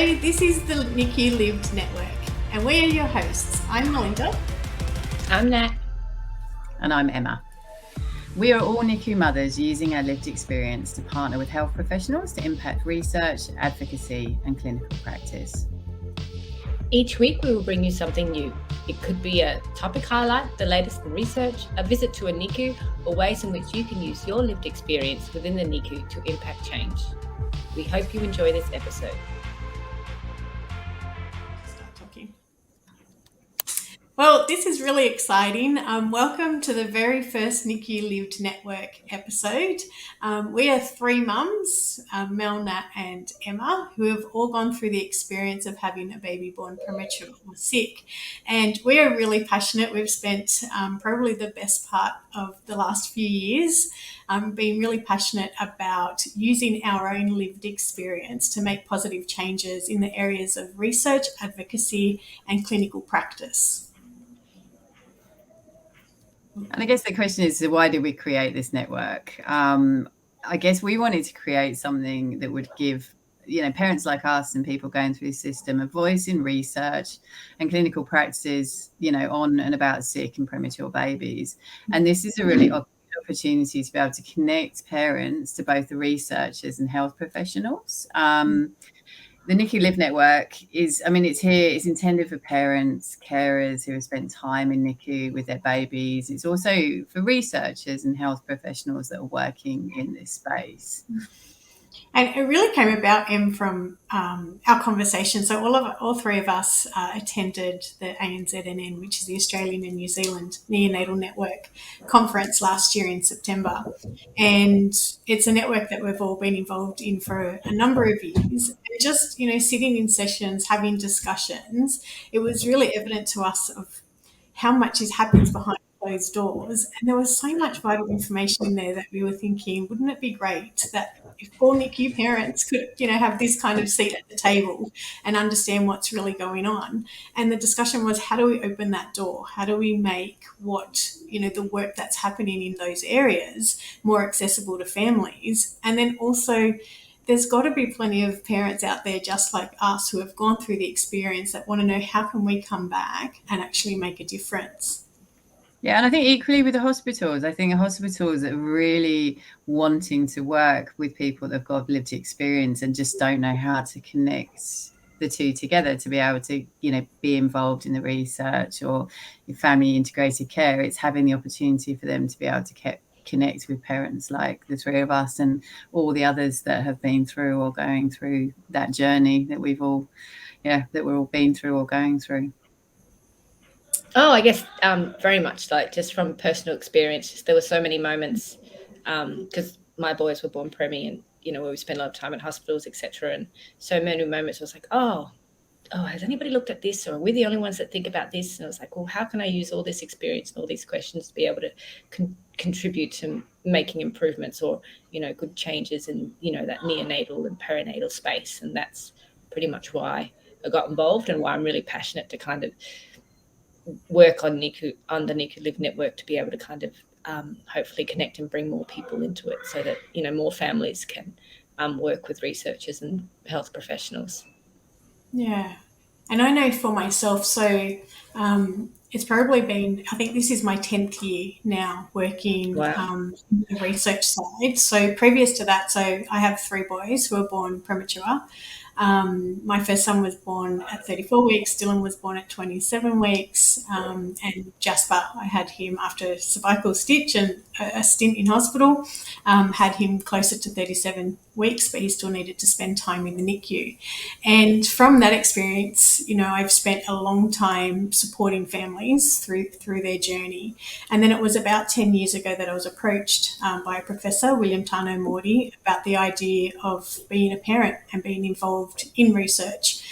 Hello, this is the NICU Lived Network, and we are your hosts. I'm Melinda. I'm Nat. And I'm Emma. We are all NICU mothers using our lived experience to partner with health professionals to impact research, advocacy, and clinical practice. Each week we will bring you something new. It could be a topic highlight, the latest in research, a visit to a NICU, or ways in which you can use your lived experience within the NICU to impact change. We hope you enjoy this episode. Well, this is really exciting. Welcome to the very first NICU Lived Network episode. We are three mums, Mel, Nat and Emma, who have all gone through the experience of having a baby born premature or sick. And we are really passionate. We've spent probably the best part of the last few years being really passionate about using our own lived experience to make positive changes in the areas of research, advocacy and clinical practice. And I guess the question is, why did we create this network? I guess we wanted to create something that would give, parents like us and people going through the system a voice in research and clinical practices, on and about sick and premature babies. And this is a really opportunity to be able to connect parents to both the researchers and health professionals. The NICU Live Network it's intended for parents, carers who have spent time in NICU with their babies. It's also for researchers and health professionals that are working in this space. And it really came about, from our conversation. So all three of us attended the ANZNN, which is the Australian and New Zealand Neonatal Network conference last year in September. And it's a network that we've all been involved in for a number of years. And just, sitting in sessions, having discussions, it was really evident to us of how much happens behind closed doors. And there was so much vital information in there that we were thinking, wouldn't it be great that if all NICU parents could, have this kind of seat at the table and understand what's really going on. And the discussion was, how do we open that door? How do we make the work that's happening in those areas more accessible to families? And then also, there's got to be plenty of parents out there just like us who have gone through the experience that want to know, how can we come back and actually make a difference? Yeah, and I think equally with the hospitals, I think hospitals are really wanting to work with people that have got lived experience and just don't know how to connect the two together to be able to, be involved in the research or family integrated care. It's having the opportunity for them to be able to connect with parents like the three of us and all the others that have been through or going through that journey that we're all been through or going through. Oh, I guess very much like just from personal experience, there were so many moments because my boys were born preemie and, where we spent a lot of time in hospitals, etc. And so many moments was like, oh, has anybody looked at this? Or are we the only ones that think about this? And I was like, well, how can I use all this experience and all these questions to be able to contribute to making improvements or, good changes in, that neonatal and perinatal space. And that's pretty much why I got involved and why I'm really passionate to kind of work on the NICU Live Network to be able to kind of hopefully connect and bring more people into it so that, more families can work with researchers and health professionals. Yeah. And I know for myself, so it's probably been, I think this is my 10th year now working on the research side. So previous to that, so I have three boys who were born premature. My first son was born at 34 weeks, Dylan was born at 27 weeks, and Jasper, I had him after a cervical stitch and a stint in hospital, had him closer to 37 weeks, but he still needed to spend time in the NICU. And from that experience, I've spent a long time supporting families through their journey. And then it was about 10 years ago that I was approached by a professor, William Tarno Morty, about the idea of being a parent and being involved in research.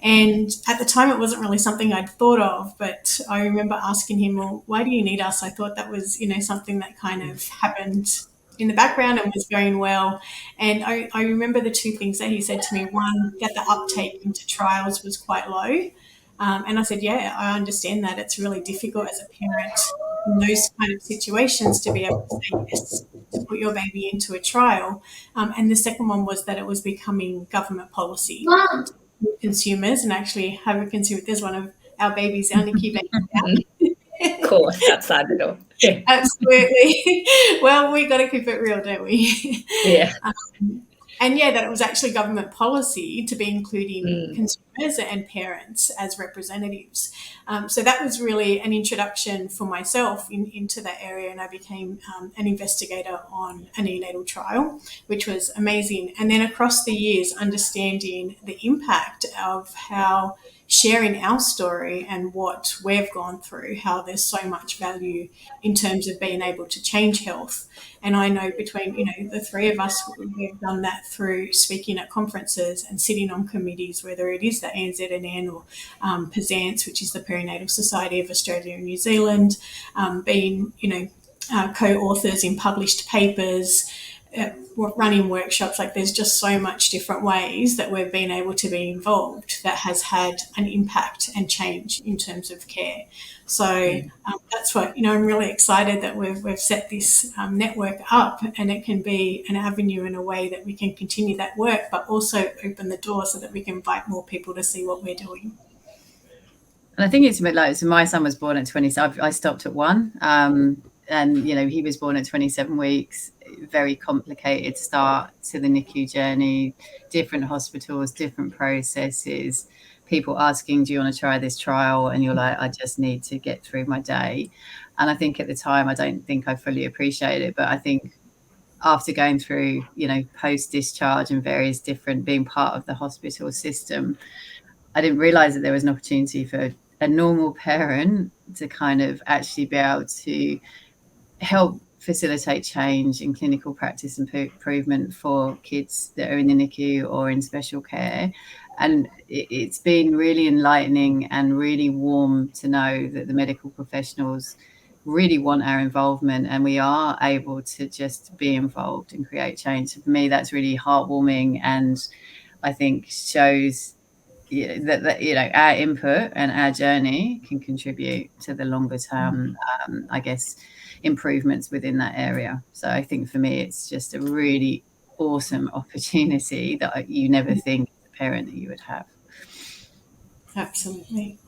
And at the time, it wasn't really something I'd thought of, but I remember asking him, well, why do you need us? I thought that was, something that kind of happened in the background and was going well. And I remember the two things that he said to me. One, that the uptake into trials was quite low. And I said, yeah, I understand that. It's really difficult as a parent in those kind of situations to be able to say yes, to put your baby into a trial. And the second one was that it was becoming government policy. consumers and actually have a consumer. There's one of our babies, our NICU baby. Of course, outside the door. Yeah. Absolutely. Well, we got to keep it real, don't we? Yeah. And yeah, that it was actually government policy to be including consumers and parents as representatives. So that was really an introduction for myself into that area, and I became an investigator on a neonatal trial, which was amazing. And then across the years, understanding the impact of how sharing our story and what we've gone through, how there's so much value in terms of being able to change health. And I know between, the three of us, we've done that through speaking at conferences and sitting on committees, whether it is the ANZNN or PSANS, which is the Perinatal Society of Australia and New Zealand, being, co-authors in published papers, running workshops. Like, there's just so much different ways that we've been able to be involved that has had an impact and change in terms of care. So that's what, I'm really excited that we've set this network up, and it can be an avenue in a way that we can continue that work, but also open the door so that we can invite more people to see what we're doing. And I think it's a bit like, so my son was born at 20, so I stopped at 1. And, he was born at 27 weeks, very complicated start to the NICU journey, different hospitals, different processes, people asking, do you want to try this trial? And you're like, I just need to get through my day. And I think at the time, I don't think I fully appreciated it, but I think after going through, post-discharge and various different, being part of the hospital system, I didn't realize that there was an opportunity for a normal parent to kind of actually be able to help facilitate change in clinical practice and improvement for kids that are in the NICU or in special care. And it's been really enlightening and really warm to know that the medical professionals really want our involvement, and we are able to just be involved and create change. So for me, that's really heartwarming, and I think shows that our input and our journey can contribute to the longer term, improvements within that area. So I think for me, it's just a really awesome opportunity that you never think as a parent that you would have. Absolutely.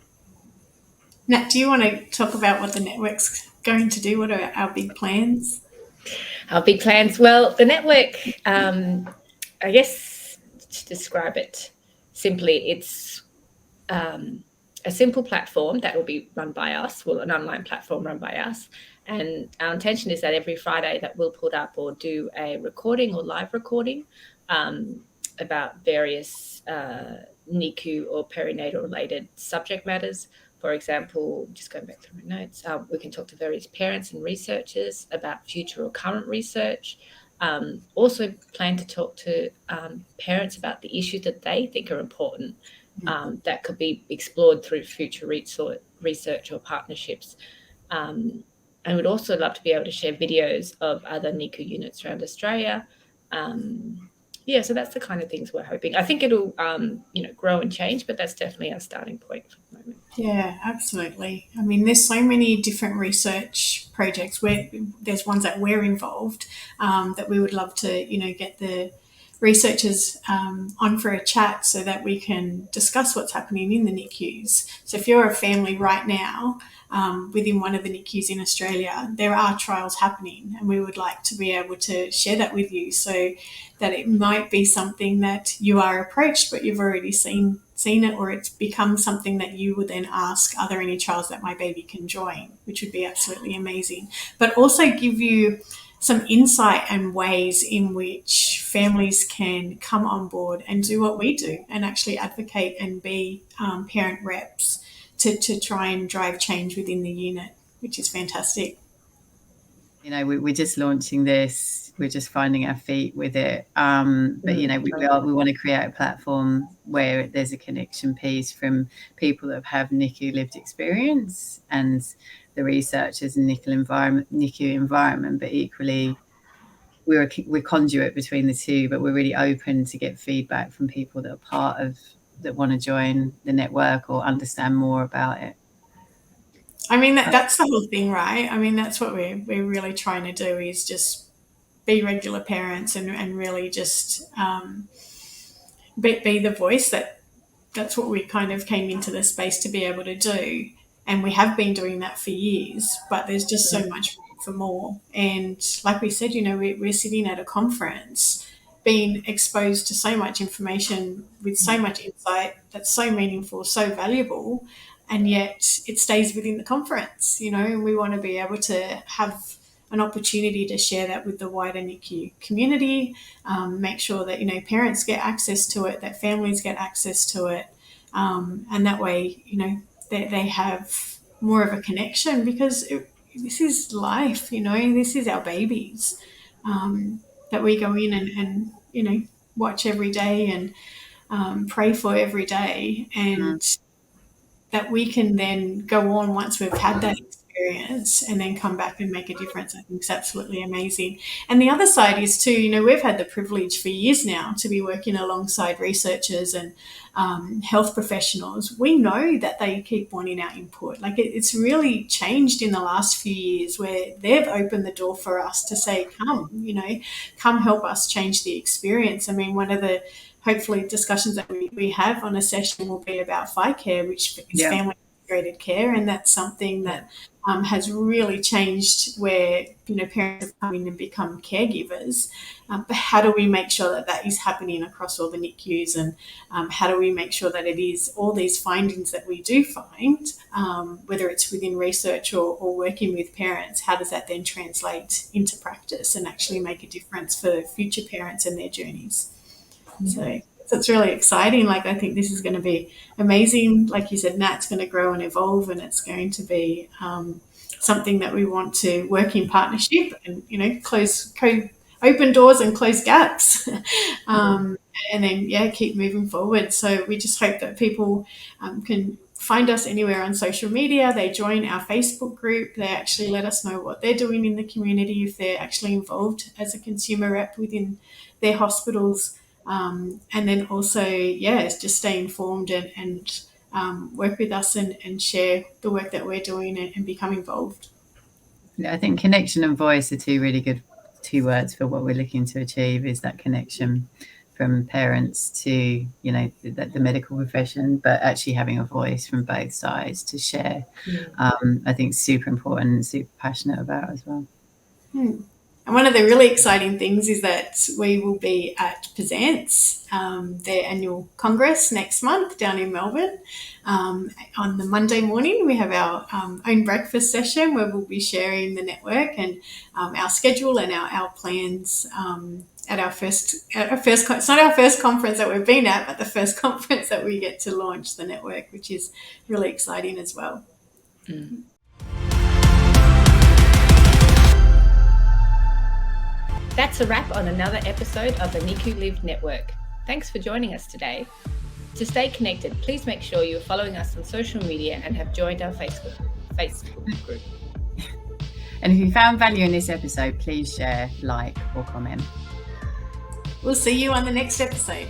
Nat, do you want to talk about what the network's going to do? What are our big plans? Our big plans? Well, the network, I guess to describe it simply, it's a simple platform that will be run by us, an online platform run by us. And our intention is that every Friday that we'll put up or do a recording or live recording about various NICU or perinatal related subject matters. For example, just going back through my notes, we can talk to various parents and researchers about future or current research. Also plan to talk to parents about the issues that they think are important that could be explored through future research or partnerships. And we'd also love to be able to share videos of other NICU units around Australia. So that's the kind of things we're hoping. I think it'll, grow and change, but that's definitely our starting point for the moment. Yeah, absolutely. I mean, there's so many different research projects where there's ones that we're involved that we would love to, get the researchers on for a chat so that we can discuss what's happening in the NICUs. So if you're a family right now within one of the NICUs in Australia, there are trials happening, and we would like to be able to share that with you so that it might be something that you are approached, but you've already seen it, or it's become something that you would then ask, are there any trials that my baby can join, which would be absolutely amazing. But also give you some insight and ways in which families can come on board and do what we do and actually advocate and be parent reps to try and drive change within the unit, which is fantastic. We're just launching this. We're just finding our feet with it. But, we want to create a platform where there's a connection piece from people that have NICU lived experience and the researchers in NICU environment, but equally we're conduit between the two, but we're really open to get feedback from people that are that want to join the network or understand more about it. I mean, that's the whole thing, right? I mean, that's what we're really trying to do, is just be regular parents and really just be the voice that that's what we kind of came into the space to be able to do. And we have been doing that for years, but there's just so much room for more. And like we said, we're sitting at a conference being exposed to so much information with so much insight that's so meaningful, so valuable, and yet it stays within the conference, and we want to be able to have an opportunity to share that with the wider NICU community, make sure that, parents get access to it, that families get access to it, and that way, they have more of a connection, because this is life, this is our babies, that we go in and watch every day and pray for every day, and that we can then go on once we've had that experience and then come back and make a difference. I think it's absolutely amazing. And the other side is too, we've had the privilege for years now to be working alongside researchers and health professionals. We know that they keep wanting our input. Like it's really changed in the last few years, where they've opened the door for us to say, come help us change the experience. I mean, one of the hopefully discussions that we have on a session will be about FICare, which is family integrated care, and that's something that has really changed, where parents have come in and become caregivers. But how do we make sure that that is happening across all the NICUs, and how do we make sure that it is all these findings that we do find, whether it's within research or working with parents, how does that then translate into practice and actually make a difference for future parents and their journeys? So it's really exciting. Like, I think this is going to be amazing. Like you said, Nat's going to grow and evolve, and it's going to be something that we want to work in partnership and, open doors and close gaps, and then, keep moving forward. So we just hope that people can find us anywhere on social media. They join our Facebook group. They actually let us know what they're doing in the community, if they're actually involved as a consumer rep within their hospitals. And then also, just stay informed and work with us and share the work that we're doing and become involved. I think connection and voice are two really good words for what we're looking to achieve, is that connection from parents to, the medical profession, but actually having a voice from both sides to share. I think super important and super passionate about as well. And one of the really exciting things is that we will be at Presents, their annual Congress next month down in Melbourne. On the Monday morning, we have our own breakfast session where we'll be sharing the network and our schedule and our plans at our first, it's not our first conference that we've been at, but the first conference that we get to launch the network, which is really exciting as well. That's a wrap on another episode of the NICU Live Network. Thanks for joining us today. To stay connected, please make sure you're following us on social media and have joined our Facebook group. And if you found value in this episode, please share, like, or comment. We'll see you on the next episode.